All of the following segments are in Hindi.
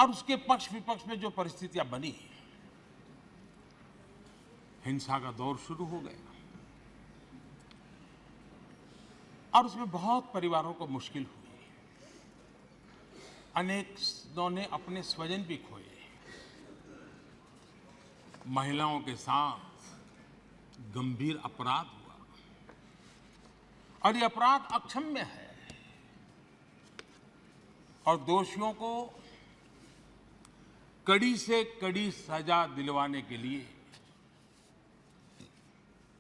और उसके पक्ष विपक्ष में जो परिस्थितियां बनी, हिंसा का दौर शुरू हो गया और उसमें बहुत परिवारों को मुश्किल हुई। अनेकों ने अपने स्वजन भी खोए। महिलाओं के साथ गंभीर अपराध हुआ और ये अपराध अक्षम्य है और दोषियों को कड़ी से कड़ी सजा दिलवाने के लिए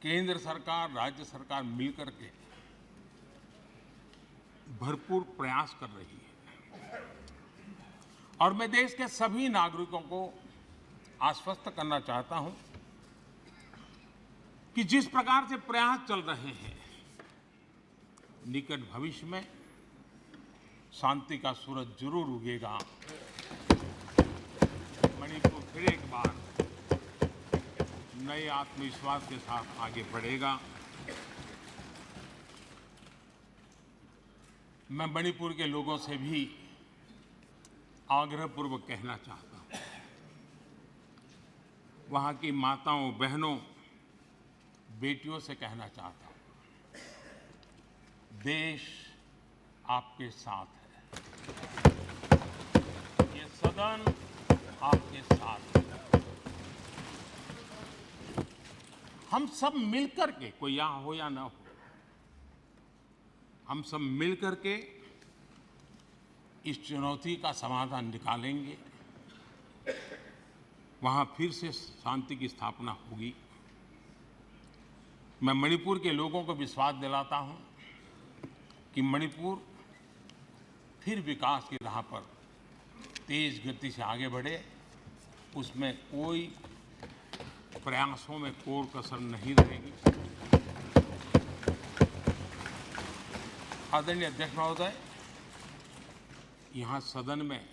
केंद्र सरकार, राज्य सरकार मिलकर के भरपूर प्रयास कर रही है। और मैं देश के सभी नागरिकों को आश्वस्त करना चाहता हूं कि जिस प्रकार से प्रयास चल रहे हैं, निकट भविष्य में शांति का सूरज जरूर उगेगा। मणिपुर फिर एक बार नए आत्मविश्वास के साथ आगे बढ़ेगा। मैं मणिपुर के लोगों से भी आग्रहपूर्वक कहना चाहता हूं, वहां की माताओं, बहनों, बेटियों से कहना चाहता हूं, देश आपके साथ है। ये सदन आपके साथ है। हम सब मिलकर के, कोई यहां हो या ना हो, हम सब मिलकर के इस चुनौती का समाधान निकालेंगे। वहां फिर से शांति की स्थापना होगी। मैं मणिपुर के लोगों को विश्वास दिलाता हूं कि मणिपुर फिर विकास की राह पर तेज गति से आगे बढ़े। उसमें कोई प्रयासों में कोर कसर नहीं रहेगी। आदरणीय अध्यक्ष महोदय, यहाँ सदन में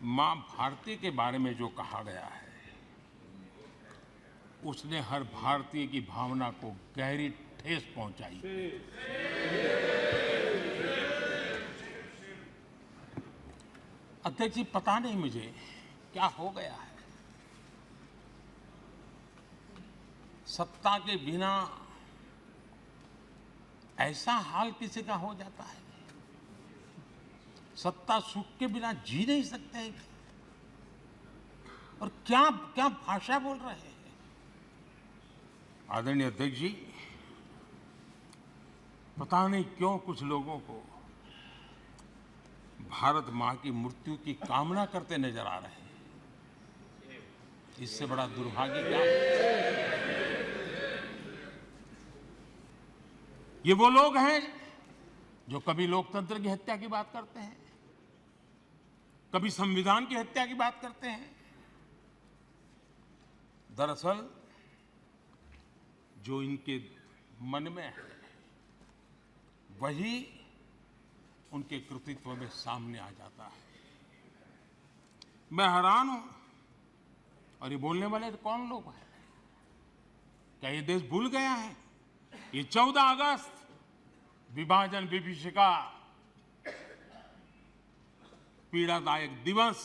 मां भारती के बारे में जो कहा गया है, उसने हर भारतीय की भावना को गहरी ठेस पहुंचाई। अध्यक्ष जी, पता नहीं मुझे क्या हो गया है। सत्ता के बिना ऐसा हाल किसी का हो जाता है। सत्ता सुख के बिना जी नहीं सकते हैं। और क्या क्या भाषा बोल रहे हैं। आदरणीय अध्यक्ष जी, पता नहीं क्यों कुछ लोगों को भारत मां की मृत्यु की कामना करते नजर आ रहे हैं। इससे बड़ा दुर्भाग्य क्या है। ये वो लोग हैं जो कभी लोकतंत्र की हत्या की बात करते हैं, कभी संविधान की हत्या की बात करते हैं। दरअसल जो इनके मन में है, वही उनके कृतित्व में सामने आ जाता है। मैं हैरान हूं। और ये बोलने वाले कौन लोग हैं? क्या ये देश भूल गया है? ये 14 अगस्त विभाजन विभीषिका पीड़ादायक दिवस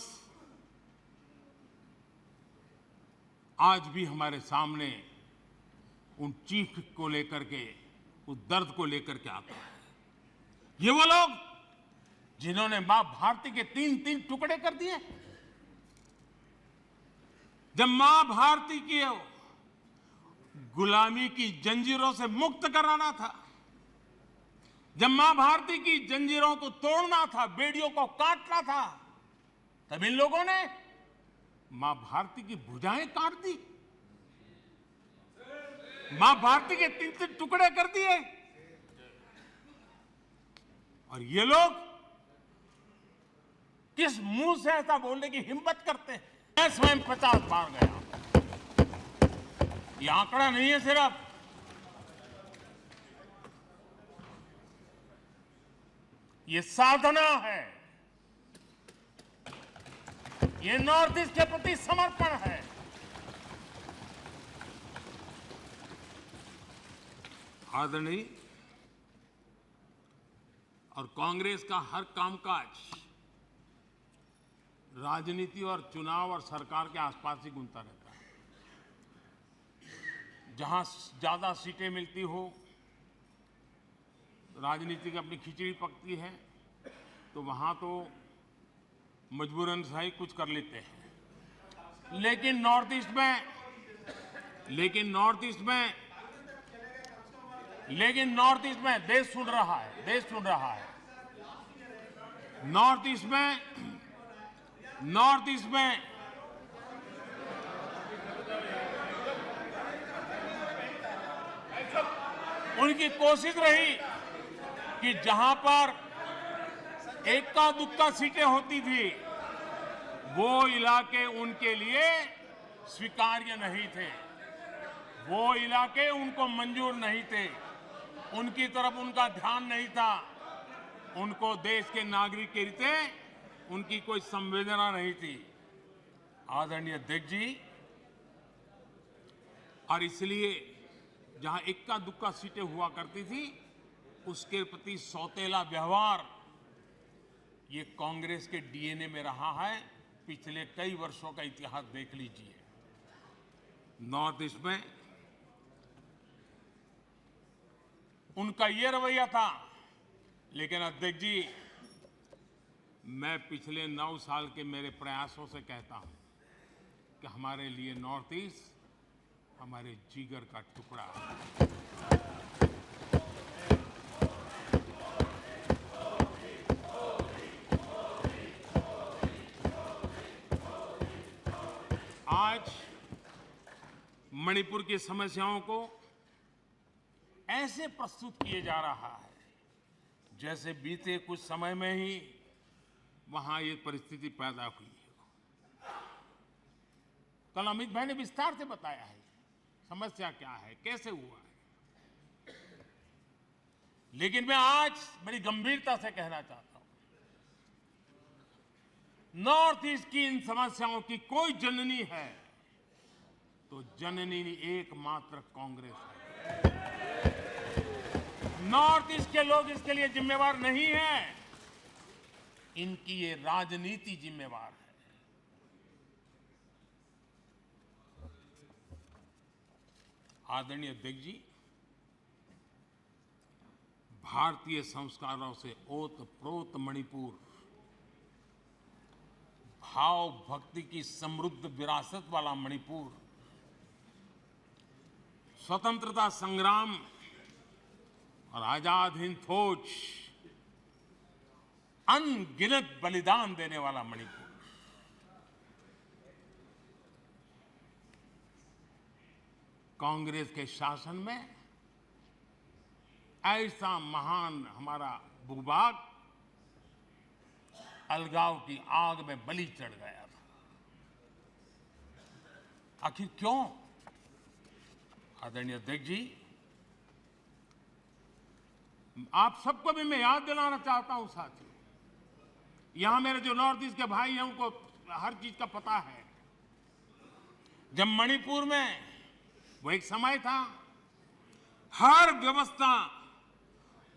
आज भी हमारे सामने उन चीख को लेकर के, उस दर्द को लेकर के आता है। ये वो लोग जिन्होंने मां भारती के 3-3 टुकड़े कर दिए। जब मां भारती की गुलामी की जंजीरों से मुक्त कराना था, जब मां भारती की जंजीरों को तोड़ना था, बेड़ियों को काटना था, तब इन लोगों ने मां भारती की भुजाएं काट दी, मां भारती के 3-3 टुकड़े कर दिए। और ये लोग किस मुंह से ऐसा बोलने की हिम्मत करते हैं? मैं स्वयं 50 बार गया। ये आंकड़ा नहीं है सिर्फ, ये साधना है, ये नॉर्थ ईस्ट के प्रति समर्पण है। आदरणीय और कांग्रेस का हर कामकाज राजनीति और चुनाव और सरकार के आसपास ही घूमता रहता है। जहां ज्यादा सीटें मिलती हो, राजनीति की अपनी खिचड़ी पकती है, तो वहां तो मजबूरन सही कुछ कर लेते हैं। लेकिन नॉर्थ ईस्ट में देश सुन रहा है। नॉर्थ ईस्ट में उनकी कोशिश रही कि जहां पर एक्का दुक्का सीटें होती थी, वो इलाके उनके लिए स्वीकार्य नहीं थे, वो इलाके उनको मंजूर नहीं थे, उनकी तरफ उनका ध्यान नहीं था, उनको देश के नागरिक के रीते उनकी कोई संवेदना नहीं थी, आदरणीय अध्यक्ष जी। और इसलिए जहां इक्का दुक्का सीटें हुआ करती थी, उसके प्रति सौतेला व्यवहार ये कांग्रेस के डीएनए में रहा है। पिछले कई वर्षों का इतिहास देख लीजिए। नॉर्थ ईस्ट में उनका ये रवैया था। लेकिन अध्यक्ष जी, मैं पिछले 9 साल के मेरे प्रयासों से कहता हूं कि हमारे लिए नॉर्थ ईस्ट हमारे जिगर का टुकड़ा है। आज मणिपुर की समस्याओं को ऐसे प्रस्तुत किए जा रहा है जैसे बीते कुछ समय में ही वहां ये परिस्थिति पैदा हुई है। कल अमित भाई ने विस्तार से बताया है समस्या क्या है, कैसे हुआ है। लेकिन मैं आज बड़ी गंभीरता से कहना चाहता हूं, नॉर्थ ईस्ट की इन समस्याओं की कोई जननी है तो जननी एकमात्र कांग्रेस है। नॉर्थ ईस्ट के लोग इसके लिए जिम्मेवार नहीं हैं, इनकी ये राजनीति जिम्मेवार है। आदरणीय अध्यक्ष जी, भारतीय संस्कारों से ओतप्रोत मणिपुर, भाव भक्ति की समृद्ध विरासत वाला मणिपुर, स्वतंत्रता संग्राम और आजाद हिंद फौज, अनगिनत बलिदान देने वाला मणिपुर, कांग्रेस के शासन में ऐसा महान हमारा भूभाग अलगाव की आग में बलि चढ़ गया था। आखिर क्यों? आदरणीय अध्यक्ष जी, आप सबको भी मैं याद दिलाना चाहता हूं साथियों, यहां मेरे जो नॉर्थ ईस्ट के भाई हैं उनको हर चीज का पता है। जब मणिपुर में वो एक समय था, हर व्यवस्था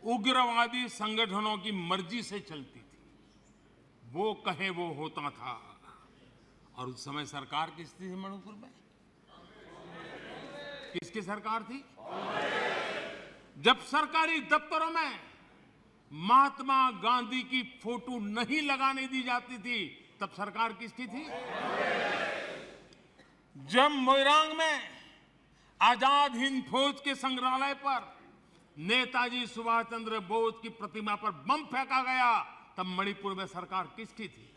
उग्रवादी संगठनों की मर्जी से चलती थी, वो कहे वो होता था। और उस समय सरकार किसकी थी मणिपुर में? किसकी सरकार थी? जब सरकारी दफ्तरों में महात्मा गांधी की फोटो नहीं लगाने दी जाती थी, तब सरकार किसकी थी? जब मोइरांग में आजाद हिंद फौज के संग्रहालय पर नेताजी सुभाष चंद्र बोस की प्रतिमा पर बम फेंका गया, तब मणिपुर में सरकार किसकी थी?